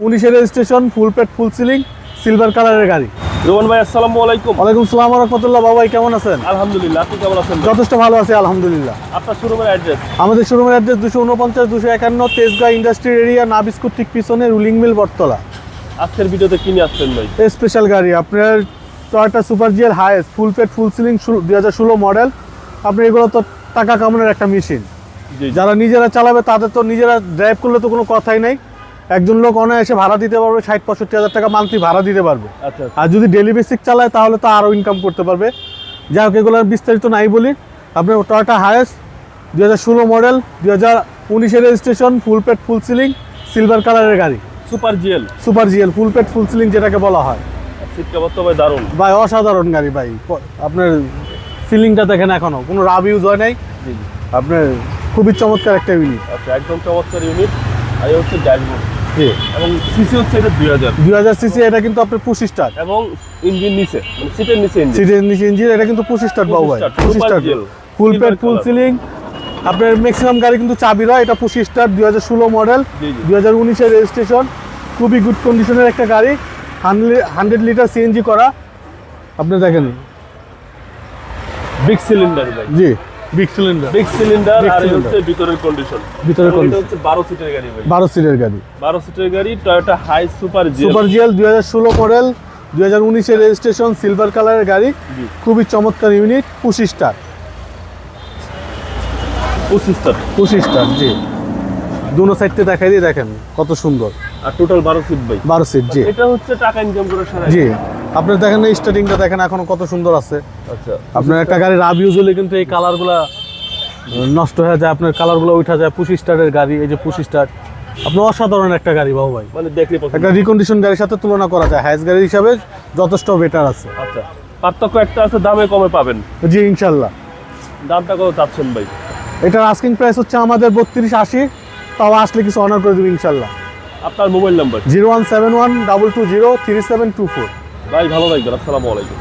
19 registration, ফুল পেট full ceiling, silver কালারের গাড়ি। রোহন ভাই আসসালামু আলাইকুম। ওয়ালাইকুম আসসালাম ওয়া রাহমাতুল্লাহ। বাবা ভাই কেমন আছেন? আলহামদুলিল্লাহ, আপনি কেমন আছেন? যথেষ্ট ভালো আছি আলহামদুলিল্লাহ। আপনার শোরুমের অ্যাড্রেস? আমাদের শোরুমের অ্যাড্রেস 249 251 তেজগাঁ ইন্ডাস্ট্রিয়াল এরিয়া, নাবিস্কুট ঠিক পিছনে, রুলিং মিল, বটতলা। আজকের ভিডিওতে কি নিয়ে আসছেন ভাই? স্পেশাল গাড়ি আপনার টয়োটা সুপার জিএল হাইয়েস্ট, ফুল পেট ফুল সিলিং, 2016 মডেল। আপনি এগুলো তো টাকা কামানোর একটা মেশিন। যারা নিজেরা চালাবে তাদের তো নিজেরা ড্রাইভ করলে তো কোনো কথাই নাই। একজন লোক অনায়াসে ভাড়া দিতে পারবে, 60-65 হাজার টাকা মান্থলি ভাড়া দিতে পারবে। আচ্ছা, আর যদি ডেলি বেসিক চালায় তাহলে তো আরও ইনকাম করতে পারবে। যাই হোক, এগুলোর বিস্তারিত নাই বলি। আপনার টয়োটা হাইয়েস্ট 2016 মডেল, 2019 রেজিস্ট্রেশন, ফুল পেট ফুল সিলিং, সিলভার কালারের গাড়ি। সুপার জিএল ফুল পেট ফুল সিলিং যেটাকে বলা হয়। সিট কভার তো ভাই দারুণ ভাই অসাধারণ গাড়ি ভাই। আপনার সিলিংটা দেখেন, এখনো কোনো রাব ইউজ হয় নাই। আপনার খুবই চমৎকার একটা ইউনিট। আচ্ছা, একদম চমৎকার ইউনিট। আর এই হচ্ছে ড্যাশবোর্ড জি, এবং সিসি হচ্ছে এটা 2000 সিসি। এটা কিন্তু আপনার পুশ স্টার্ট এবং ইঞ্জিন নিচে, মানে সিটের নিচে ইঞ্জিন। সিটের নিচে ইঞ্জিন। এটা কিন্তু পুশ স্টার্ট বাবু ভাই, পুশ স্টার্ট, ফুল পেট ফুল সিলিং। আপনার ম্যাক্সিমাম গাড়ি কিন্তু চাবি রয়, এটা পুশ স্টার্ট, 2016 মডেল, 2019 রেজিস্ট্রেশন। খুবই গুড কন্ডিশনের একটা গাড়ি, 100 লিটার সিএনজি করা। আপনি দেখেন বিগ সিলিন্ডার ভাই। জি, বিগ সিলিন্ডার। আর এই হচ্ছে ভিতরের কন্ডিশন। ভিতরের এটা কন্ডিশন হচ্ছে 12 সিটের গাড়ি ভাই। 12 সিটের গাড়ি, 12 সিটের গাড়ি, Toyota Hiace super GL 2016 model, 2019 registration, silver কালারের গাড়ি। খুবই চমৎকার unit, push start. Push start জি। দুনো সাইডতে দেখাই দিয়ে দেখেন কত সুন্দর। আর টোটাল 12 সিট ভাই। 12 সিট জি। এটা হচ্ছে টাকা ইনকাম করে সারা। জি, আপনার দেখেন এই স্টার্টিংটা দেখেন এখনো কত সুন্দর আছে। আচ্ছা, আপনার একটা গাড়ির রাব ইউজ হলে কিন্তু এই কালারগুলা নষ্ট হয়ে যায়, আপনার কালারগুলো উঠা যায়। পুশ স্টার্টের গাড়ি, এই যে পুশ স্টার্ট। আপনার অসাধারণ একটা গাড়ি বাবু ভাই, মানে দেখলে পছন্দ। একটা রিকন্ডিশন গাড়ির সাথে তুলনা করা যায়, হাইস গাড়ি হিসাবে যথেষ্ট বেটার আছে। আচ্ছা, পার্থক্য একটা আছে, দামে কমে পাবেন। জি ইনশাল্লাহ। দামটা কত চাচ্ছেন ভাই? এটার আস্কিং প্রাইস হচ্ছে আমাদের 3280, তাও আসলে কিছু অনার করে দেবো ইনশাল্লাহ। আপনার মোবাইল নাম্বার? 0171 220 3724। ভাই ভালো থাকবেন, আসসালামু আলাইকুম।